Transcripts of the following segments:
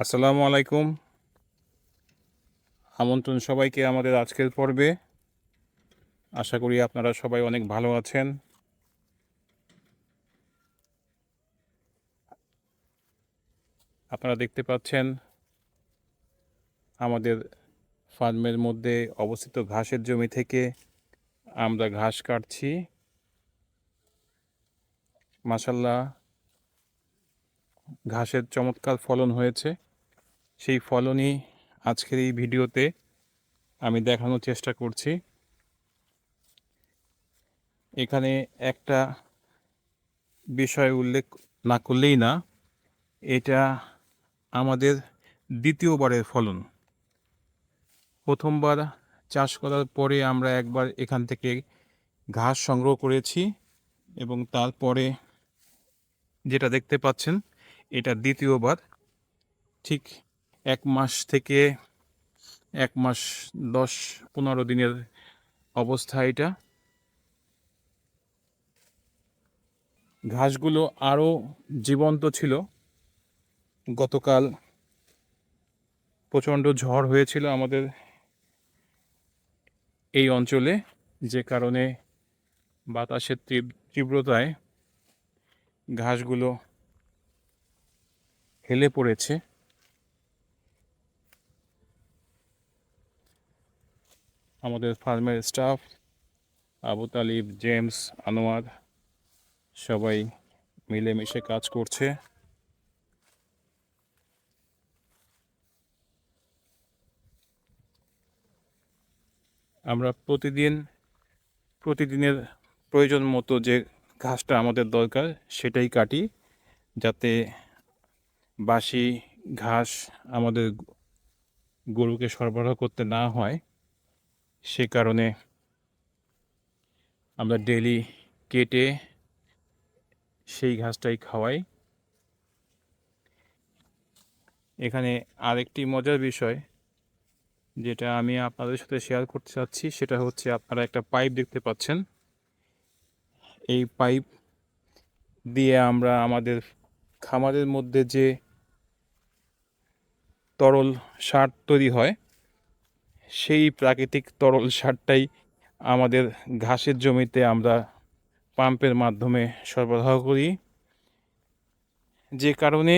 আসসালামু আলাইকুম। আমন্ত্রণ সবাইকে আমাদের আজকের পর্বে। আশা করি আপনারা সবাই অনেক ভালো আছেন। আপনারা দেখতে পাচ্ছেন আমাদের ফার্মের মধ্যে অবস্থিত ঘাসের জমি থেকে আমরা ঘাস কাটছি। মাশাআল্লাহ, ঘাসের চমৎকার ফলন হয়েছে। সেই ফলনই আজকের এই ভিডিওতে আমি দেখানোর চেষ্টা করছি। এখানে একটা বিষয় উল্লেখ না করলেই না, এটা আমাদের দ্বিতীয়বারের ফলন। প্রথমবার চাষ করার পরে আমরা একবার এখান থেকে ঘাস সংগ্রহ করেছি এবং তারপরে যেটা দেখতে পাচ্ছেন এটা দ্বিতীয়বার। ঠিক 1 মাস থেকে 1 মাস 10-15 দিনের অবস্থা এটা। ঘাসগুলো আরও জীবন্ত ছিল। গতকাল প্রচণ্ড ঝড় হয়েছিল আমাদের এই অঞ্চলে, যে কারণে বাতাসের তীব্রতায় ঘাসগুলো হেলে পড়েছে। আমাদের ফার্মের স্টাফ আবু তালিব, জেমস, আনোয়ার সবাই মিলেমিশে কাজ করছে। আমরা প্রতিদিনের প্রয়োজন মতো যে ঘাসটা আমাদের দরকার সেটাই কাটি, যাতে বাসি ঘাস আমাদের গরুকে সরবরাহ করতে না হয়। সে কারণে আমরা ডেইলি কেটে সেই ঘাসটাই খাওয়াই। এখানে আরেকটি মজার বিষয় যেটা আমি আপনাদের সাথে শেয়ার করতে চাচ্ছি, সেটা হচ্ছে আপনারা একটা পাইপ দেখতে পাচ্ছেন। এই পাইপ দিয়ে আমরা আমাদের খামারের মধ্যে যে তরল সার তৈরি হয়, সেই প্রাকৃতিক তরল সারটাই আমাদের ঘাসের জমিতে আমরা পাম্পের মাধ্যমে সরবরাহ করি, যে কারণে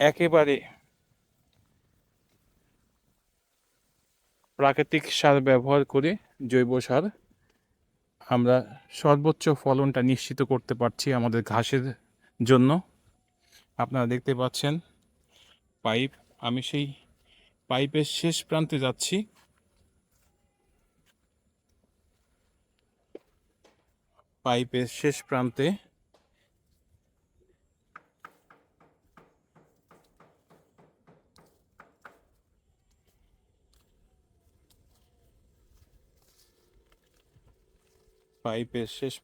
একেবারে প্রাকৃতিক সার ব্যবহার করে, জৈব সার, আমরা সর্বোচ্চ ফলনটা নিশ্চিত করতে পারছি আমাদের ঘাসের জন্য। আপনারা দেখতে পাচ্ছেন পাইপ। আমি সেই পাইপের শেষ প্রান্তে যাচ্ছি। পাইপের শেষ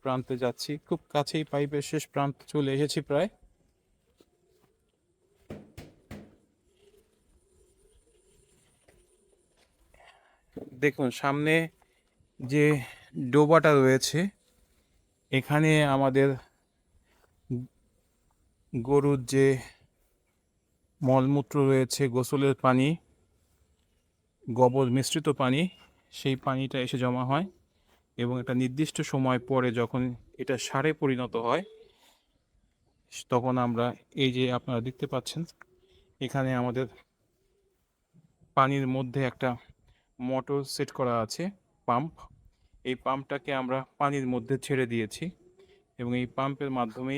প্রান্তে যাচ্ছি, খুব কাছেই পাইপের শেষ প্রান্তে চলে এসেছি প্রায়। দেখুন সামনে যে ডোবাটা রয়েছে, এখানে আমাদের গরুর যে মলমূত্র রয়েছে, গোসলের পানি, গোবর মিশ্রিত পানি, সেই পানিটা এসে জমা হয় এবং একটা নির্দিষ্ট সময় পরে যখন এটা সারে পরিণত হয়, তখন আমরা এই যে আপনারা দেখতে পাচ্ছেন এখানে আমাদের পানির মধ্যে একটা মোটর সেট করা আছে, পাম্প। এই পাম্পটাকে আমরা পানির মধ্যে ছেড়ে দিয়েছি এবং এই পাম্পের মাধ্যমে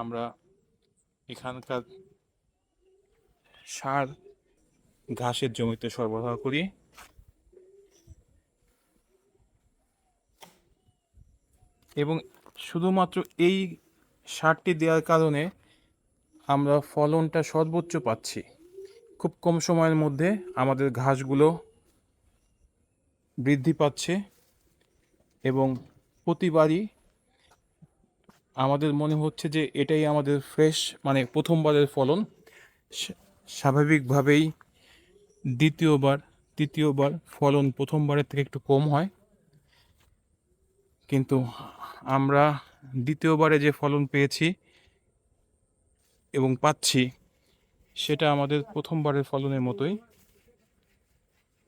আমরা এখানকার সার ঘাসের জমিতে সরবরাহ করি। এবং শুধুমাত্র এই সারটি দেওয়ার কারণে আমরা ফলনটা সর্বোচ্চ পাচ্ছি। খুব কম সময়ের মধ্যে আমাদের ঘাসগুলো বৃদ্ধি পাচ্ছে এবং প্রতিবারই আমাদের মনে হচ্ছে যে এটাই আমাদের ফ্রেশ, মানে প্রথমবারের ফলন। স্বাভাবিকভাবেই দ্বিতীয়বার তৃতীয়বার ফলন প্রথমবারের থেকে একটু কম হয়, কিন্তু আমরা দ্বিতীয়বারে যে ফলন পেয়েছি এবং পাচ্ছি, সেটা আমাদের প্রথমবারের ফলনের মতোই,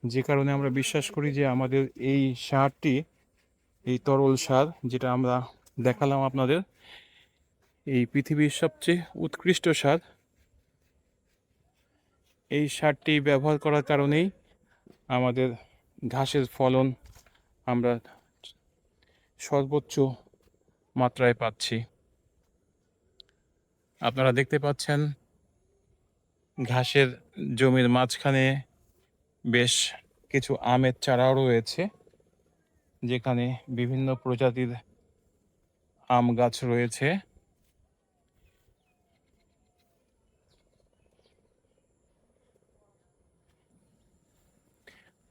যে কারণে আমরা বিশ্বাস করি যে আমাদের এই সারটি, এই তরল সার যেটা আমরা দেখালাম আপনাদের, এই পৃথিবীর সবচেয়ে উৎকৃষ্ট সার, এই সারটি ব্যবহার করার কারণেই আমাদের ঘাসের ফলন আমরা সর্বোচ্চ মাত্রায় পাচ্ছি। আপনারা দেখতে পাচ্ছেন ঘাসের জমির মাঝখানে বেশ কিছু আমের চারাও রয়েছে, যেখানে বিভিন্ন প্রজাতির আম গাছ রয়েছে।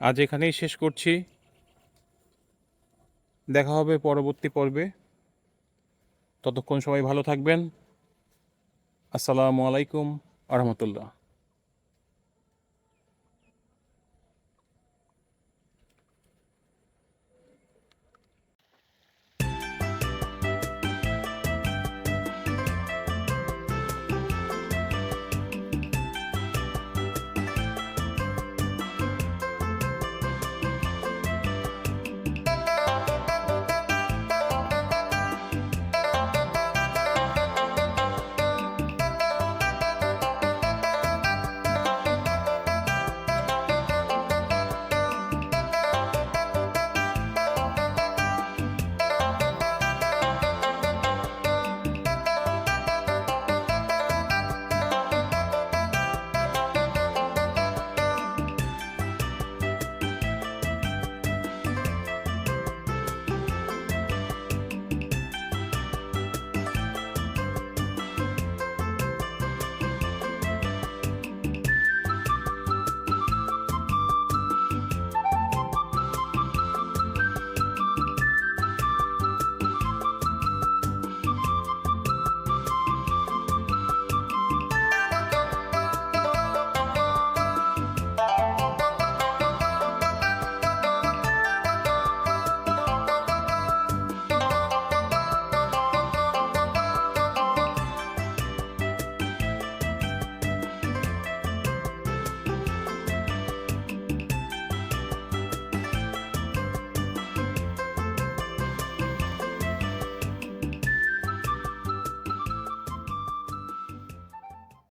আজ এখানেই শেষ করছি, দেখা হবে পরবর্তী পর্বে। ততক্ষণ সবাই ভালো থাকবেন। আসসালামু আলাইকুম আ রহমতুল্লাহ।